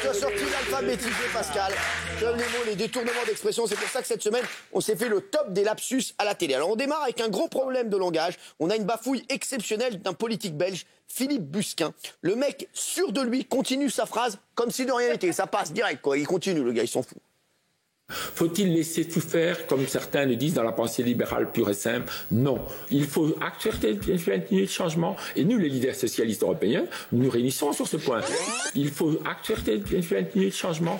Tu as sorti l'alphabétisé, Pascal. Comme les mots, les détournements d'expression. C'est pour ça que cette semaine, on s'est fait le top des lapsus à la télé. Alors, on démarre avec un gros problème de langage. On a une bafouille exceptionnelle d'un politique belge, Philippe Busquin. Le mec, sûr de lui, continue sa phrase comme si de rien n'était. Ça passe direct, quoi. Il continue, le gars, il s'en fout. Faut-il laisser tout faire, comme certains le disent dans la pensée libérale pure et simple? Non. Il faut accepter le changement. Et nous, les leaders socialistes européens, nous nous réunissons sur ce point. Il faut accepter le changement.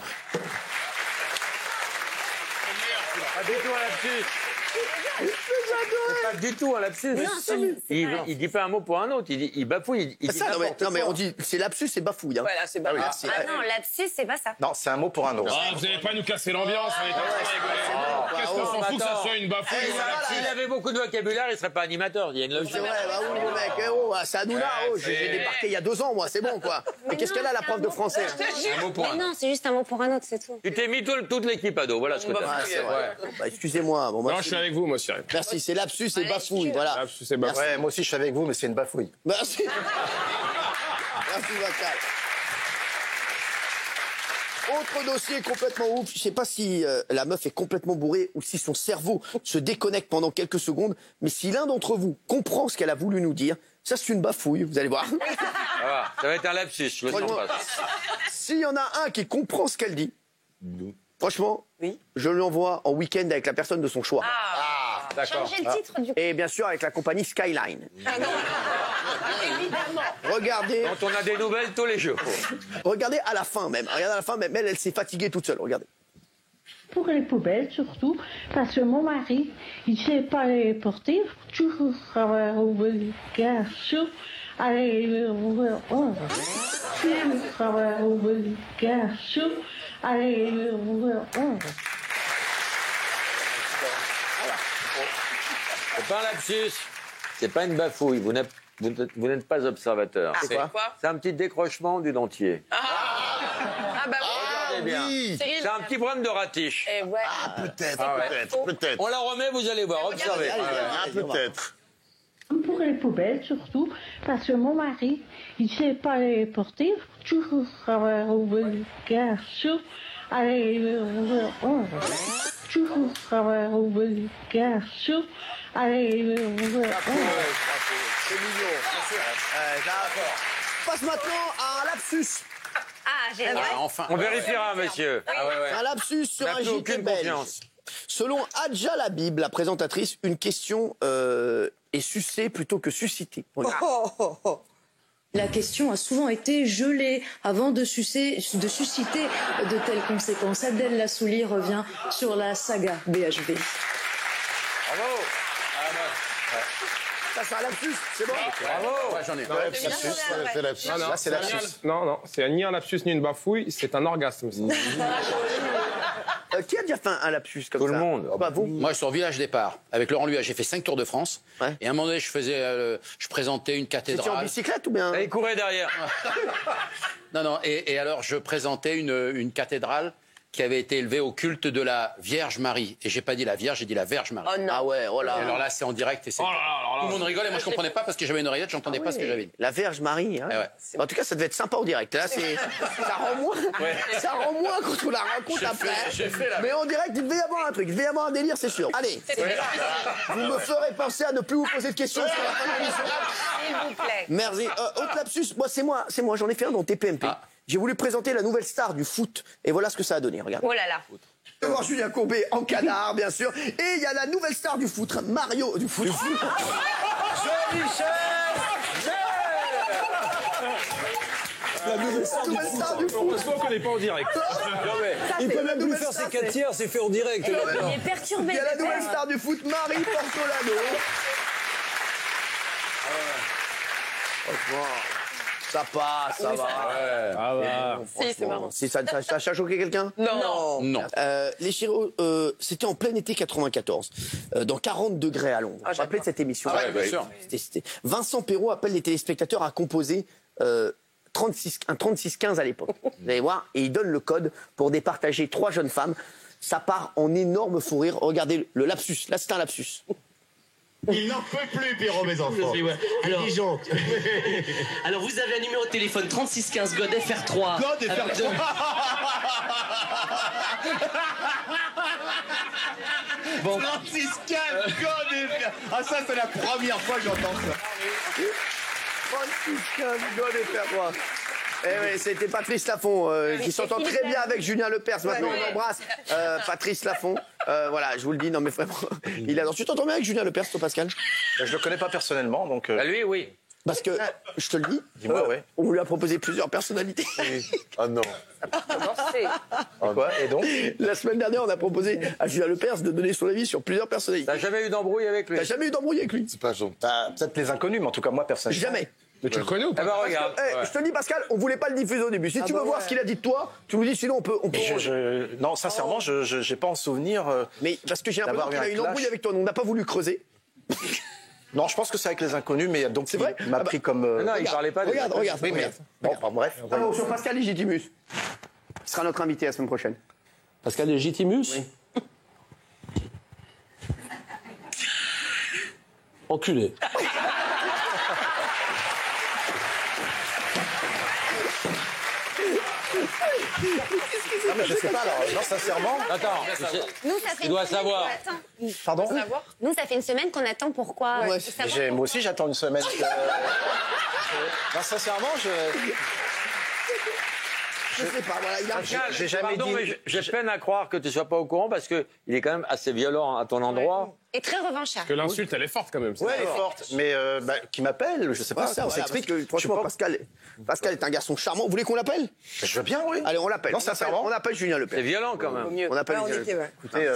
Pas du tout un lapsus. Il dit pas un mot pour un autre. Il bafouille. Il dit Ça, non, mais on dit, c'est lapsus, c'est bafouille. Hein. Voilà, c'est bafouille. Ah non, lapsus, c'est pas ça. Non, c'est un mot pour un autre. Ah, vous n'allez pas nous casser l'ambiance. Qu'est-ce qu'on s'en fout que ça soit une bafouille ou un lapsus? S'il avait beaucoup de vocabulaire, il serait pas animateur. Il y a une logique. C'est vrai, bah oui, le mec, c'est Hanouna, j'ai débarqué il y a 2 ans, moi, c'est bon, quoi. Mais qu'est-ce qu'elle a, la prof de français? Mais non, c'est juste un mot pour un autre, c'est tout. Tu t'es mis toute l'équipe à dos. Voilà ce que t'as Ah, c'est vrai. Bah, excusez-moi. Bon, Non, je suis avec vous, moi, Cyril. Merci, c'est lapsus et bafouille, voilà. Lapsus, c'est bafouille. Ouais, moi aussi je suis avec vous, mais c'est une bafouille. Merci. Merci, Pascal. Autre dossier complètement ouf. Je sais pas si la meuf est complètement bourrée ou si son cerveau se déconnecte pendant quelques secondes. Mais si l'un d'entre vous comprend ce qu'elle a voulu nous dire, ça c'est une bafouille, vous allez voir. Ça va être un lapsus, je le sens pas. S'il y en a un qui comprend ce qu'elle dit, franchement, je lui envoie en week-end avec la personne de son choix. D'accord. Changez le titre, du coup. Et bien sûr avec la compagnie Skyline. Regardez. Quand on a des nouvelles tous les jours. Regardez à la fin même. Regardez à la fin même. Elle s'est fatiguée toute seule. Regardez. Pour les poubelles surtout, parce que mon mari, il ne sait pas les porter, toujours avoir obligation à les avoir obligation à les C'est pas un lapsus. C'est pas une bafouille. Vous n'êtes pas observateur. C'est quoi? C'est un petit décrochement du dentier. Ah bah Regardez bien. C'est un petit problème de ratiche. Et ouais. Peut-être. On la remet, vous allez voir. Observez. Peut-être. pour les poubelles surtout, parce que mon mari, il ne sait pas les porter, toujours avoir obligation à les toujours avoir obligation à les C'est mignon. D'accord. On passe maintenant à un lapsus. Ah, génial. Enfin. On vérifiera, monsieur. Un lapsus sur un JT aucune belge. confiance. Selon Adja Labib, la présentatrice, une question est sucée plutôt que suscitée. La question a souvent été gelée avant de susciter de telles conséquences. Adèle Lassouli revient sur la saga BHV. Bravo. Ça, c'est un lapsus, c'est bon. Bravo. Ouais, j'en ai. C'est lapsus. Là, c'est lapsus. Non, c'est ni un lapsus ni une bafouille, c'est un orgasme. Qui a déjà fait un lapsus comme ça? Tout le monde. Pas vous. Moi, je suis sur Village Départ. Avec Laurent Luet, j'ai fait 5 tours de France. Ouais. Et à un moment donné, je présentais une C'était en cathédrale. bicyclette ou bien? Et il courait derrière. Non, et alors, je présentais une cathédrale qui avait été élevée au culte de la Vierge Marie. Et j'ai pas dit la Vierge, j'ai dit la Vierge Marie. Oh non. Ah ouais, oh là. Et alors là, c'est en direct et c'est... Tout le monde rigole et moi, je comprenais pas parce que j'avais une oreillette, j'entendais pas ce que j'avais dit. La Vierge Marie. Hein. Eh ouais. En tout cas, ça devait être sympa au direct. Là, ça rend moins quand on la raconte après. Mais en direct, il devait y avoir un truc. Il devait y avoir un délire, c'est sûr. Allez, vous me ferez penser à ne plus vous poser de questions sur la fin de l'émission. S'il vous plaît. Merci. Autre lapsus, c'est moi. J'en ai fait un dans TPMP. Ah. J'ai voulu présenter la nouvelle star du foot. Et voilà ce que ça a donné. Regarde. Oh là là. On va voir Julien Courbet en canard, bien sûr. Et il y a la nouvelle star du foot, Mario du foot. Jean-Michel. La nouvelle star du foot. Parce qu'on connaît pas en direct. Il peut même plus faire ses 4 tiers, c'est fait en direct. Il est perturbé. Il y a la nouvelle star du foot, Marie Portolano. Franchement, ça passe, ça va. Ah bah. Si, c'est marrant. Ça a choqué quelqu'un? Non. Non. Les Chiro, c'était en plein été 94, dans 40 degrés à Londres. Vous vous rappelez de cette émission? Ah ouais, bien sûr. Vincent Perrault appelle les téléspectateurs à composer un 36-15 à l'époque. Vous allez voir, et il donne le code pour départager 3 jeunes femmes. Ça part en énorme fou rire. Regardez le lapsus. Là, c'est un lapsus. Il n'en peut plus, Pierrot, mes enfants. Alors, Dijon. alors, vous avez un numéro de téléphone 3615 God FR3. God FR3. Bon. 36 God FR. Ah, ça, c'est la première fois que j'entends ça. 36 God FR3. Eh oui, c'était Patrice Laffont qui s'entend très bien avec Julien Lepers. Maintenant, on embrasse Patrice Laffont. Voilà, je vous le dis, non mais vraiment, il adore. Tu t'entends bien avec Julien Lepers, toi, Pascal? Je le connais pas personnellement, donc. Bah, lui, oui. Parce que, je te le dis, Dis-moi, ouais. on lui a proposé plusieurs personnalités. Ah non. Quoi? Et donc? La semaine dernière, on a proposé à Julien Lepers de donner son avis sur plusieurs personnalités. T'as jamais eu d'embrouille avec lui? T'as jamais eu d'embrouille avec lui? C'est pas gentil. Peut-être les inconnus, mais en tout cas, moi, personnellement. Jamais. Mais tu le connais ou pas? Eh ben regarde. Je te dis, Pascal, on voulait pas le diffuser au début. Si tu veux voir ce qu'il a dit de toi, tu nous dis, sinon on peut. Non, sincèrement, je n'ai pas en souvenir. Mais parce que j'ai l'impression qu'il a eu une embrouille avec toi, donc on n'a pas voulu creuser. Non, je pense que c'est avec les inconnus, mais donc c'est vrai. Il m'a pris comme. Non, il parlait pas. Regarde. Oui, mais bon, bref. Alors, sur Pascal Légitimus, il sera notre invité la semaine prochaine. Pascal Légitimus. Oui. Enculé. Non, mais je sais pas, alors, non, sincèrement. Attends, Nous, ça fait tu dois savoir. Pardon? Nous, ça fait une semaine qu'on attend. Pourquoi? Moi aussi, j'attends une semaine. Non, sincèrement, Je sais pas, voilà, il a. j'ai jamais Pardon, dit. mais j'ai peine à croire que tu sois pas au courant parce que il est quand même assez violent à ton endroit. Et très revanchard. Parce que l'insulte, elle est forte quand même. Ouais, elle est forte, mais qui m'appelle, je sais pas, ça, on voilà, s'explique. parce que, franchement, Pascal est un garçon charmant. Vous voulez qu'on l'appelle? Je veux bien, oui. Allez, on l'appelle. Non, sincèrement. On appelle Julien Lepers. C'est violent quand même. On appelle Julien Lepers. Écoutez,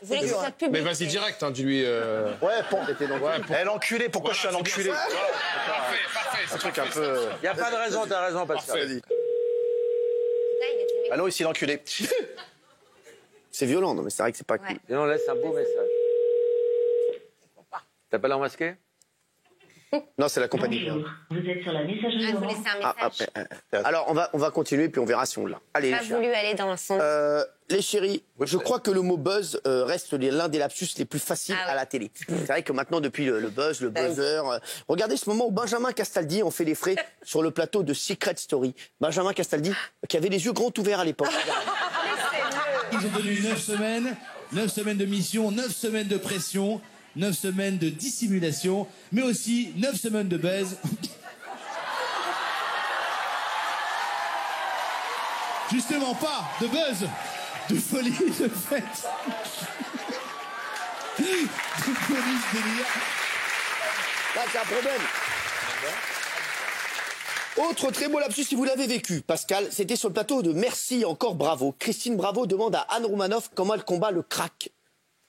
Vous voulez que ce soit public? Mais vas-y direct, hein, dis-lui. ouais, elle enculée, pourquoi je suis un enculé? Parfait. Un truc un peu. Il y a pas de raison, t'as raison, Pascal. Allô, ici l'enculé. C'est violent, non, mais c'est vrai que c'est pas cool. Et on laisse un beau message. T'appelles en masqué? Non, c'est la compagnie. Vous êtes sur la messagerie. Elle vous laisse un message. Alors, on va continuer, puis on verra si on l'a. Allez, Pas voulu aller dans son. les chéris, je crois que le mot buzz reste l'un des lapsus les plus faciles à la télé. C'est vrai que maintenant, depuis le buzz, le buzzer, regardez ce moment où Benjamin Castaldi en fait les frais sur le plateau de Secret Story. Benjamin Castaldi, qui avait les yeux grands ouverts à l'époque. Ils ont tenu 9 semaines de mission, 9 semaines de pression, 9 semaines de dissimulation, mais aussi 9 semaines de baise. Justement pas de buzz, de folie, de fête, de police, délire. Là, c'est un problème. Autre très beau lapsus, si vous l'avez vécu, Pascal, c'était sur le plateau de Merci, encore bravo. Christine Bravo demande à Anne Romanoff comment elle combat le crack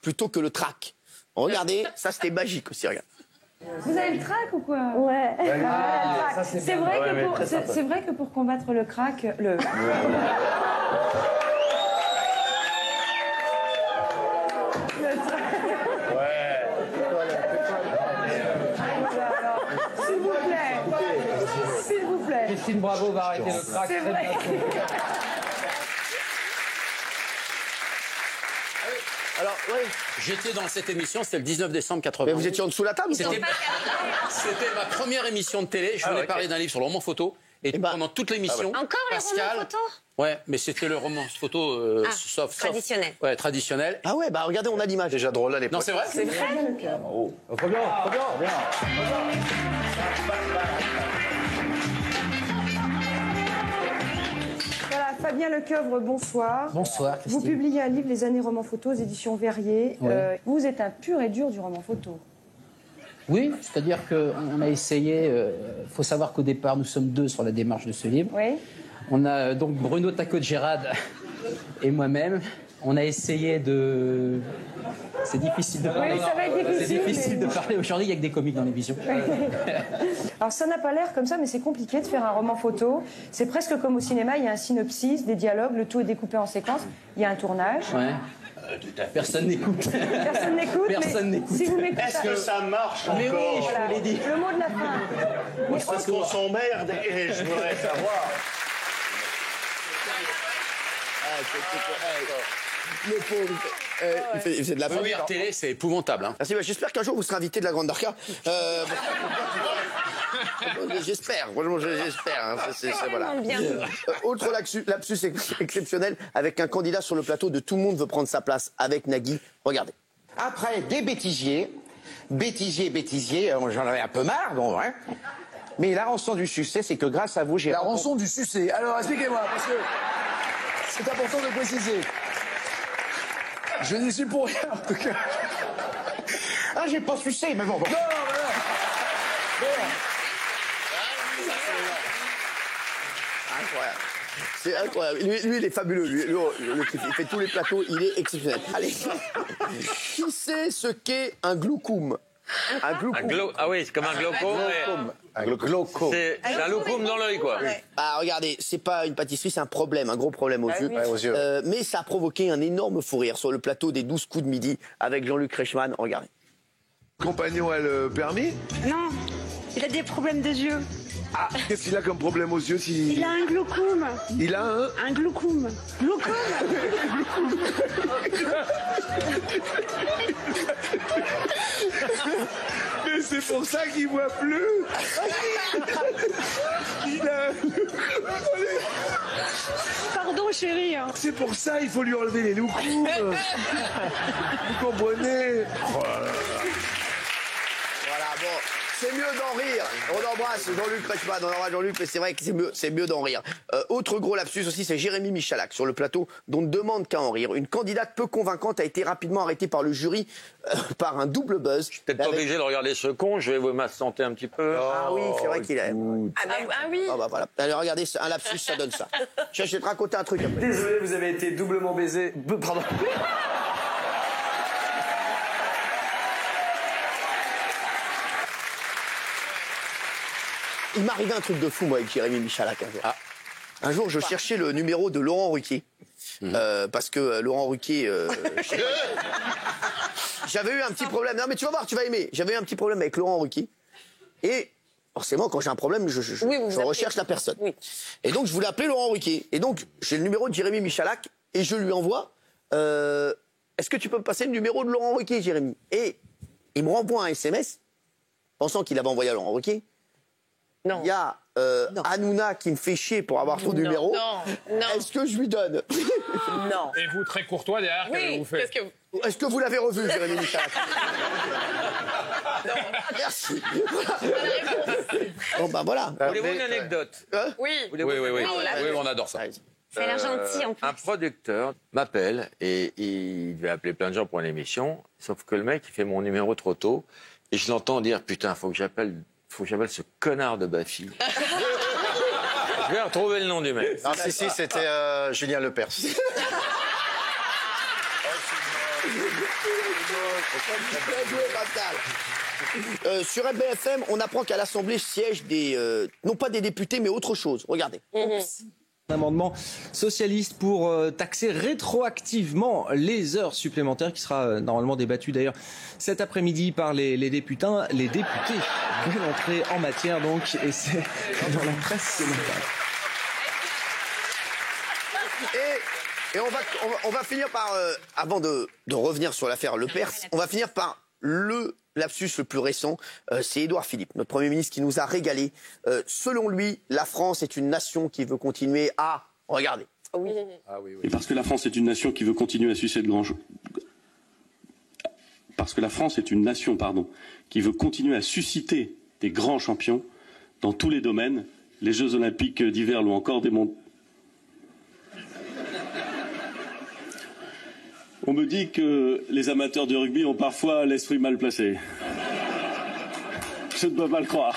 plutôt que le trac. Regardez, ça c'était magique aussi, regarde. Vous avez le crack ou quoi? Ouais. C'est vrai que pour combattre le crack, S'il vous plaît. Christine Bravo va arrêter le crack. C'est vrai. Alors, ouais. J'étais dans cette émission, c'était le 19 décembre 80. Mais vous étiez en dessous de la table? C'était ma première émission de télé. Je venais parler d'un livre sur le roman photo. Et pendant toute l'émission, Encore les romans photos? Ouais, mais c'était le roman photo soft. Traditionnel. Ouais, traditionnel. Ah ouais, bah regardez, on a l'image. Déjà drôle à l'époque. Non, c'est vrai. C'est vrai. Trop bien. Voilà, Fabien Lecoeuvre, bonsoir. Bonsoir, Christine. Vous publiez un livre, Les années romans photos, aux éditions Verrier. Ouais. Vous êtes un pur et dur du roman photo. Oui, c'est-à-dire qu'on a essayé. Il faut savoir qu'au départ, nous sommes deux sur la démarche de ce livre. Oui. On a donc Bruno Taco-Gérard et moi-même. On a essayé de. C'est difficile de parler. Oui, ça va être difficile. C'est difficile de parler aujourd'hui, il n'y a que des comiques dans l'émission. Alors ça n'a pas l'air comme ça, mais c'est compliqué de faire un roman photo. C'est presque comme au cinéma, il y a un synopsis, des dialogues, le tout est découpé en séquences, il y a un tournage. Ouais. Personne n'écoute. Personne n'écoute. Personne n'écoute. Si vous m'écoutez. Est-ce que ça marche encore? Mais oui, je vous l'ai dit. Le mot de la fin. Moi, je pense qu'on s'emmerde et je voudrais savoir. Le pauvre. Il fait de la Oui, famille. en télé, c'est épouvantable. Hein. Merci, j'espère qu'un jour vous serez invité de la Grande Darka. J'espère, franchement, j'espère. Hein. Voilà. Autre lapsus exceptionnel avec un candidat sur le plateau de Tout le monde veut prendre sa place avec Nagui. Regardez. Après des bêtisiers, j'en avais un peu marre, bon, hein. Mais la rançon du succès, c'est que grâce à vous, j'ai... La rançon du succès. Alors, expliquez-moi, parce que c'est important de préciser. Je n'y suis pour rien, en tout cas. Ah, j'ai pas sucé, mais bon. Non. Incroyable. C'est incroyable. Lui, il est fabuleux. Lui, il fait tous les plateaux, il est exceptionnel. Allez. Qui sait ce qu'est un gloukoum? Un gloukoum. Ah oui, c'est comme un glaucome. Un glaucome. C'est un loukoum dans l'œil, quoi. Ah, regardez, c'est pas une pâtisserie, c'est un problème, un gros problème aux yeux. Ouais, aux yeux. Mais ça a provoqué un énorme fou rire sur le plateau des 12 coups de midi avec Jean-Luc Reichmann. Regardez. Compagnon a le permis? Non, il a des problèmes de yeux. Ah, qu'est-ce qu'il a comme problème aux yeux si... Il a un glaucome. Il a un... Un glaucome. Glaucome. Mais c'est pour ça qu'il voit plus. Il a... Pardon, chérie. C'est pour ça il faut lui enlever les loukoums. Vous comprenez? Voilà, bon. C'est mieux d'en rire. On embrasse Jean-Luc Reichmann, on embrasse Jean-Luc, mais c'est vrai que c'est mieux d'en rire. Autre gros lapsus aussi, c'est Jérémy Michalak sur le plateau, dont ne demande qu'à en rire. Une candidate peu convaincante a été rapidement arrêtée par le jury par un double buzz. Je suis peut-être pas obligé de regarder ce con, je vais vous m'assenter un petit peu. Ah oui, c'est vrai qu'il a... Ah oui. Ah bah voilà. Allez, regardez, un lapsus, ça donne ça. Je vais te raconter un truc après. Désolé, vous avez été doublement baisé. Pardon. Il m'est arrivé un truc de fou, moi, avec Jérémy Michalak. Un jour, je cherchais le numéro de Laurent Ruquier. Parce que Laurent Ruquier... J'avais eu un petit problème. Non, mais tu vas voir, tu vas aimer. J'avais eu un petit problème avec Laurent Ruquier. Et forcément, quand j'ai un problème, je recherche la personne. Oui. Et donc, je voulais appeler Laurent Ruquier. Et donc, j'ai le numéro de Jérémy Michalak et je lui envoie... Est-ce que tu peux me passer le numéro de Laurent Ruquier, Jérémy? Et il me renvoie un SMS, pensant qu'il avait envoyé à Laurent Ruquier. Non. Il y a Hanouna qui me fait chier pour avoir ton numéro. Non. Est-ce que je lui donne? Non. Et vous, très courtois, derrière, qu'avez-vous fait? Est-ce que vous l'avez revu, Jérémy Michalak? Merci. Bon, ben voilà. Voulez-vous une anecdote? Oui. Oui, on adore ça. Ça a l'air gentil en plus. Un producteur m'appelle et il devait appeler plein de gens pour une émission, sauf que le mec, il fait mon numéro trop tôt et je l'entends dire putain, faut que j'appelle ce connard de Baffy. Je vais retrouver le nom du mec. Non, si, c'était Julien Lepers. Sur RBFM, on apprend qu'à l'Assemblée siègent non pas des députés, mais autre chose. Regardez. Un amendement socialiste pour taxer rétroactivement les heures supplémentaires qui sera normalement débattu d'ailleurs cet après-midi par les députés. Belle entrée en matière donc, et c'est dans la presse ce matin. Et on va finir par, avant de revenir sur l'affaire Lepers, on va finir par le lapsus le plus récent, c'est Édouard Philippe, notre Premier ministre, qui nous a régalé. Selon lui, la France est une nation qui veut continuer à... Regardez. Oui. Et parce que la France est une nation qui veut continuer à susciter de grands... Parce que la France est une nation, qui veut continuer à susciter des grands champions dans tous les domaines, les Jeux Olympiques d'hiver l'ont encore démontré. On me dit que les amateurs de rugby ont parfois l'esprit mal placé. Je ne peux pas le croire.